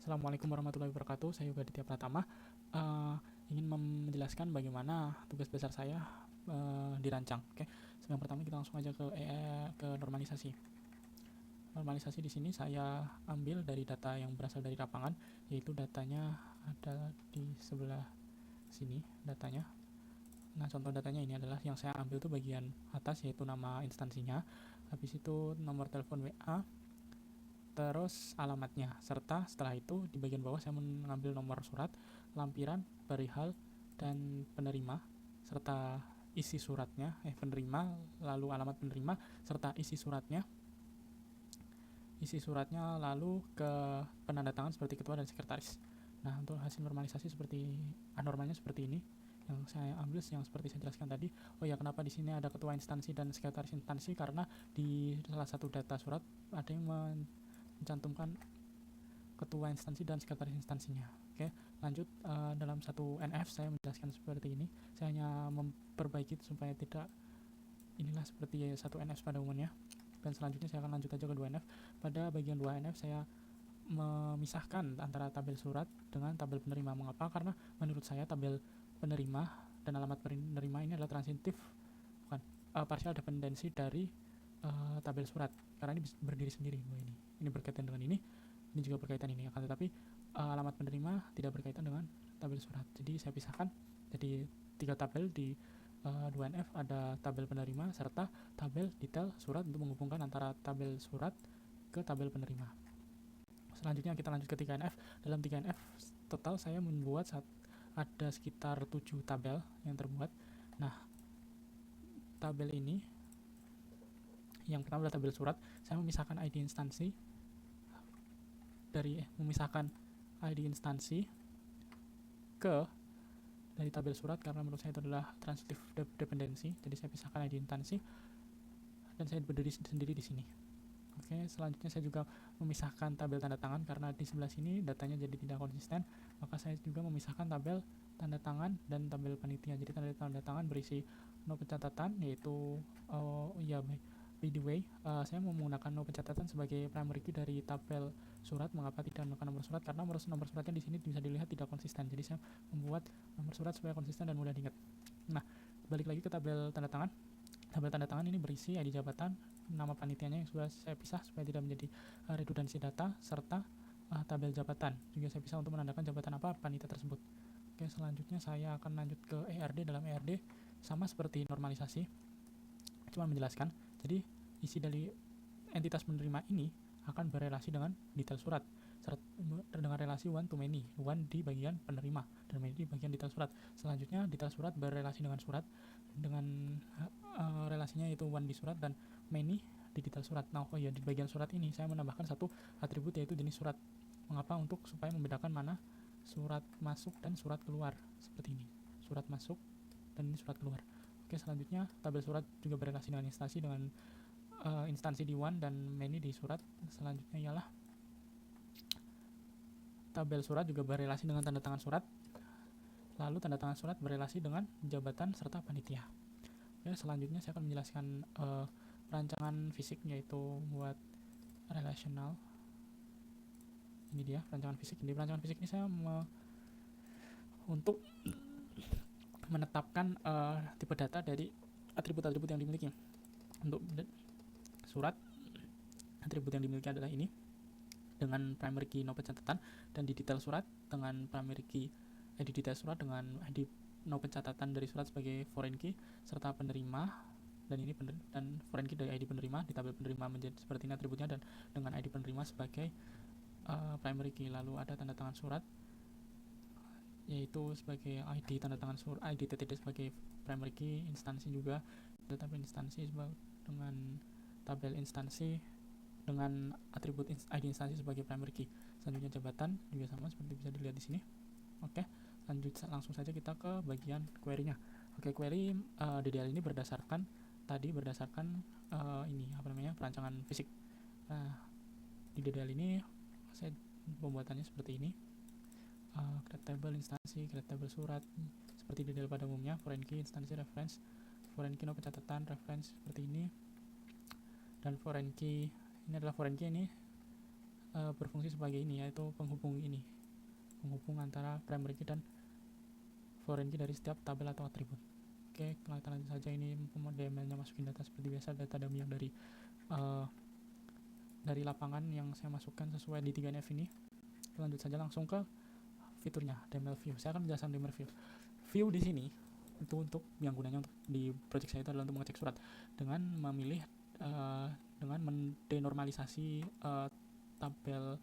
Assalamualaikum warahmatullahi wabarakatuh. Saya Yoga Ditya Pratama. Eh, ingin menjelaskan bagaimana tugas besar saya dirancang. Oke, yang pertama kita langsung aja ke normalisasi. Normalisasi di sini saya ambil dari data yang berasal dari lapangan, yaitu datanya ada di sebelah sini datanya. Nah, contoh datanya ini adalah yang saya ambil tuh bagian atas, yaitu nama instansinya, habis itu nomor telepon WA, terus alamatnya, serta setelah itu di bagian bawah saya mengambil nomor surat, lampiran, perihal, dan penerima, serta isi suratnya, penerima, lalu alamat penerima, serta isi suratnya lalu ke penanda tangan seperti ketua dan sekretaris. Nah, untuk hasil normalisasi seperti anormalnya seperti ini yang saya ambil yang seperti saya jelaskan tadi. Oh ya, kenapa di sini ada ketua instansi dan sekretaris instansi? Karena di salah satu data surat ada yang mencantumkan ketua instansi dan sekretaris instansinya. Oke, lanjut, dalam satu NF saya menjelaskan seperti ini. Saya hanya memperbaiki supaya tidak inilah seperti satu NF pada umumnya. Dan selanjutnya saya akan lanjut aja ke 2NF. Pada bagian 2NF saya memisahkan antara tabel surat dengan tabel penerima. Mengapa? Karena menurut saya tabel penerima dan alamat penerima ini adalah transitif, bukan partial dependensi dari tabel surat, karena ini berdiri sendiri. Ini berkaitan dengan ini juga berkaitan ini, akan tetapi alamat penerima tidak berkaitan dengan tabel surat. Jadi saya pisahkan jadi 3 tabel di 2NF, ada tabel penerima serta tabel detail surat untuk menghubungkan antara tabel surat ke tabel penerima. Selanjutnya kita lanjut ke 3NF. Dalam 3NF total saya membuat ada sekitar 7 tabel yang terbuat. Nah, tabel ini yang pertama adalah tabel surat. Saya memisahkan ID instansi ke dari tabel surat karena menurut saya itu adalah transitive dependency. Jadi saya pisahkan ID instansi dan saya berdiri sendiri di sini. Oke, selanjutnya saya juga memisahkan tabel tanda tangan karena di sebelah sini datanya jadi tidak konsisten. Maka saya juga memisahkan tabel tanda tangan dan tabel panitia. Jadi tanda tangan berisi no pencatatan, yaitu by the way, saya menggunakan no pencatatan sebagai primary key dari tabel surat. Mengapa tidak menggunakan nomor surat? Karena nomor suratnya di sini bisa dilihat tidak konsisten. Jadi saya membuat nomor surat supaya konsisten dan mudah diingat. Nah, balik lagi ke tabel tanda tangan. Tabel tanda tangan ini berisi ID jabatan, nama panitianya yang sudah saya pisah supaya tidak menjadi redundansi data, serta tabel jabatan juga saya pisah untuk menandakan jabatan apa panitia tersebut. Oke, selanjutnya saya akan lanjut ke ERD. Dalam ERD sama seperti normalisasi, cuma menjelaskan. Jadi isi dari entitas penerima ini akan berrelasi dengan detail surat dengan relasi one to many, one di bagian penerima dan many di bagian detail surat. Selanjutnya detail surat berrelasi dengan surat dengan relasinya yaitu one di surat dan many di detail surat. Nah, di bagian surat ini saya menambahkan satu atribut yaitu jenis surat. Mengapa? Untuk supaya membedakan mana surat masuk dan surat keluar, seperti ini. Surat masuk dan ini surat keluar. Oke, selanjutnya tabel surat juga berrelasi dengan instansi di one dan many di surat. Selanjutnya ialah tabel surat juga berrelasi dengan tanda tangan surat. Lalu tanda tangan surat berrelasi dengan jabatan serta panitia. Oke, selanjutnya saya akan menjelaskan perancangan fisik, yaitu buat relational. Ini dia perancangan fisik. Di perancangan fisik ini saya untuk menetapkan tipe data dari atribut-atribut yang dimiliki. Untuk surat, atribut yang dimiliki adalah ini dengan primary key no pencatatan, dan di detail surat dengan primary key di detail surat dengan ID no pencatatan dari surat sebagai foreign key, serta penerima dan ini dan foreign key dari ID penerima. Di tabel penerima menjadi seperti ini atributnya dan dengan ID penerima sebagai primary key. Lalu ada tanda tangan surat yaitu sebagai ID tanda tangan surat, ID TTD sebagai primary key, instansi juga ada tabel instansi dengan tabel instansi dengan atribut ID instansi sebagai primary key. Selanjutnya jabatan juga sama seperti bisa dilihat di sini. Oke, langsung saja kita ke bagian query-nya. Oke, query DDL ini berdasarkan perancangan fisik. Nah, di DDL ini saya pembuatannya seperti ini. Create table instansi, create table surat seperti DDL pada umumnya, foreign key instansi reference, foreign key no pencatatan reference seperti ini, dan foreign key ini adalah foreign key ini berfungsi sebagai ini, yaitu penghubung antara primary key dan foreign key dari setiap tabel atau atribut. Oke, kita lanjut saja. Ini DML-nya masukin data seperti biasa, data dummy yang dari lapangan yang saya masukkan sesuai di 3NF ini. Kita lanjut saja langsung ke fiturnya, DML view. Saya akan menjelaskan DML view. View di sini itu untuk yang gunanya untuk di project saya itu adalah untuk mengecek surat dengan memilih dengan mendenormalisasi tabel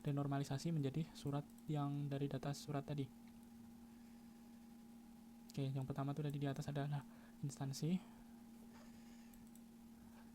denormalisasi menjadi surat yang dari data surat tadi. Oke, yang pertama tuh tadi di atas adalah instansi.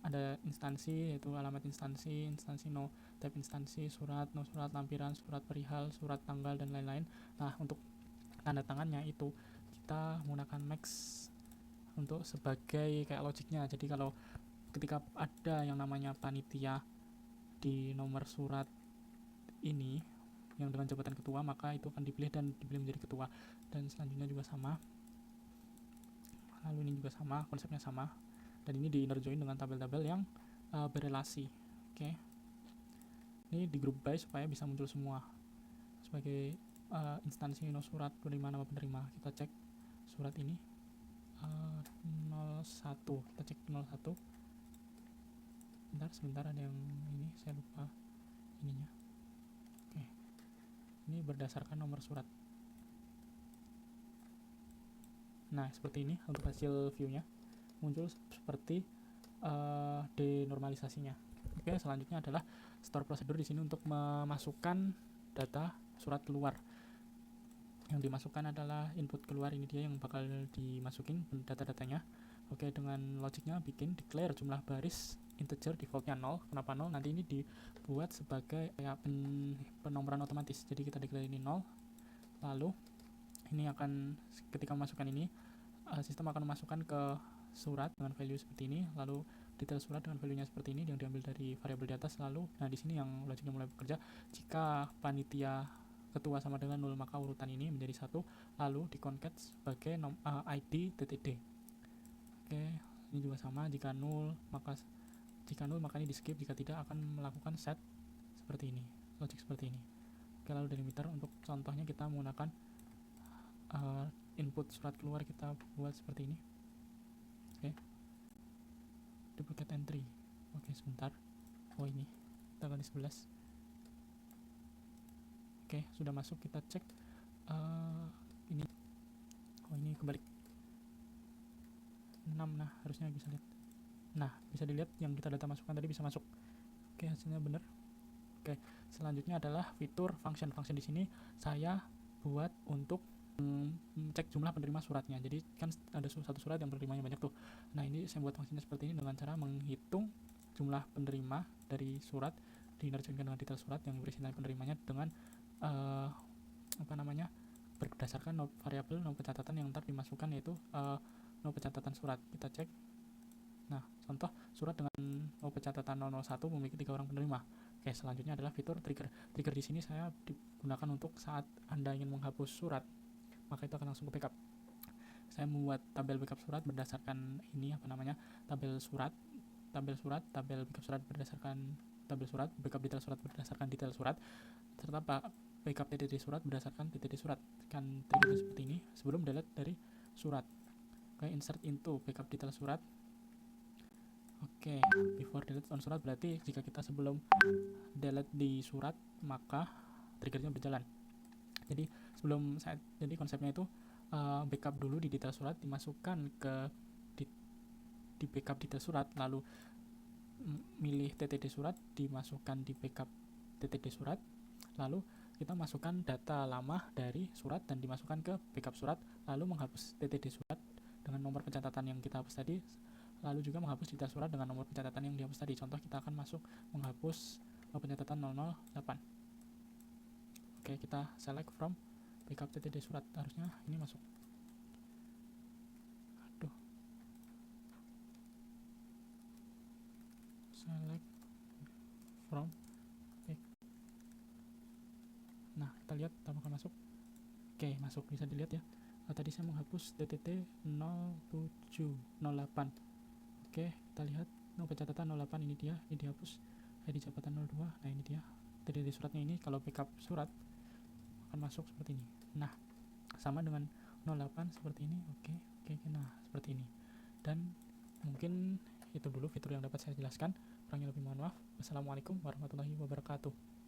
Ada instansi, yaitu alamat instansi no type instansi, surat, no surat, lampiran, surat perihal, surat tanggal, dan lain-lain. Nah, untuk tanda tangannya itu kita menggunakan max untuk sebagai kayak logiknya. Jadi kalau ketika ada yang namanya panitia di nomor surat ini yang dengan jabatan ketua, maka itu akan dipilih menjadi ketua. Dan selanjutnya juga sama, lalu ini juga sama, konsepnya sama, dan ini di inner join dengan tabel-tabel yang berelasi. Oke, ini di group by supaya bisa muncul semua sebagai instansi no surat, penerima, nama penerima. Kita cek surat ini 01, kita cek 01. Sebentar ada yang ini saya lupa ininya. Oke, ini berdasarkan nomor surat. Nah, seperti ini untuk hasil view-nya, muncul seperti denormalisasinya. Oke, selanjutnya adalah store prosedur di sini untuk memasukkan data surat keluar. Yang dimasukkan adalah input keluar, ini dia yang bakal dimasukin data-datanya. Oke, dengan logiknya bikin declare jumlah baris integer defaultnya 0. Kenapa 0? Nanti ini dibuat sebagai kayak penomoran otomatis. Jadi kita declare ini 0. Lalu ini akan ketika memasukkan ini, sistem akan memasukkan ke surat dengan value seperti ini, lalu detail surat dengan value-nya seperti ini yang diambil dari variabel di atas. Lalu nah di sini yang logiknya mulai bekerja, jika panitia ketua sama dengan 0 maka urutan ini menjadi 1, lalu diconcat sebagai ID ttd. Oke, ini juga sama, jika 0 maka ini di skip, jika tidak akan melakukan set seperti ini, logik seperti ini. Oke, lalu delimiter untuk contohnya kita menggunakan input surat keluar, kita buat seperti ini. Oke, duplicate entry. Oke, sebentar. Oh, ini tanggal 11. Oke, sudah masuk. Kita cek ini. Oh, ini kebalik 6. Nah, harusnya bisa lihat. Nah, bisa dilihat yang kita data masukkan tadi bisa masuk. Oke, hasilnya benar. Oke, selanjutnya adalah fitur function. Function di sini saya buat untuk cek jumlah penerima suratnya. Jadi kan ada satu surat yang penerimanya banyak tuh. Nah, ini saya buat fungsinya seperti ini dengan cara menghitung jumlah penerima dari surat, diinterjoinkan dengan detail surat yang berisi nilai penerimanya dengan berdasarkan variabel no pencatatan yang ntar dimasukkan, yaitu no pencatatan surat. Kita cek. Nah, contoh surat dengan no pencatatan 001 memiliki 3 orang penerima. Oke, selanjutnya adalah fitur trigger. Trigger di sini saya digunakan untuk saat Anda ingin menghapus surat, maka itu akan langsung ke backup. Saya membuat tabel backup surat berdasarkan ini tabel backup surat berdasarkan tabel surat, backup detail surat berdasarkan detail surat, serta backup TTD surat berdasarkan TTD surat. Kan trigger seperti ini sebelum delete dari surat. Oke, insert into backup detail surat. Oke, before delete on surat berarti jika kita sebelum delete di surat maka triggernya berjalan. Jadi konsepnya itu backup dulu di detail surat, dimasukkan ke di backup detail surat, lalu milih TTD surat, dimasukkan di backup TTD surat, lalu kita masukkan data lama dari surat dan dimasukkan ke backup surat, lalu menghapus TTD surat dengan nomor pencatatan yang kita hapus tadi, lalu juga menghapus detail surat dengan nomor pencatatan yang dihapus tadi. Contoh, kita akan menghapus pencatatan 008. Oke, kita select from backup TTD surat, harusnya ini masuk. Aduh, select from nah, kita lihat apakah masuk. Oke, masuk, bisa dilihat ya. Tadi saya menghapus TTT 0708. Oke, kita lihat pencatatan 08, ini dia, ini dihapus. ID jabatan 02. Nah ini dia, dari suratnya ini kalau backup surat akan masuk seperti ini. Nah sama dengan 08 seperti ini. Oke, nah seperti ini. Dan mungkin itu dulu fitur yang dapat saya jelaskan, kurangnya lebih mohon maaf. Wassalamualaikum warahmatullahi wabarakatuh.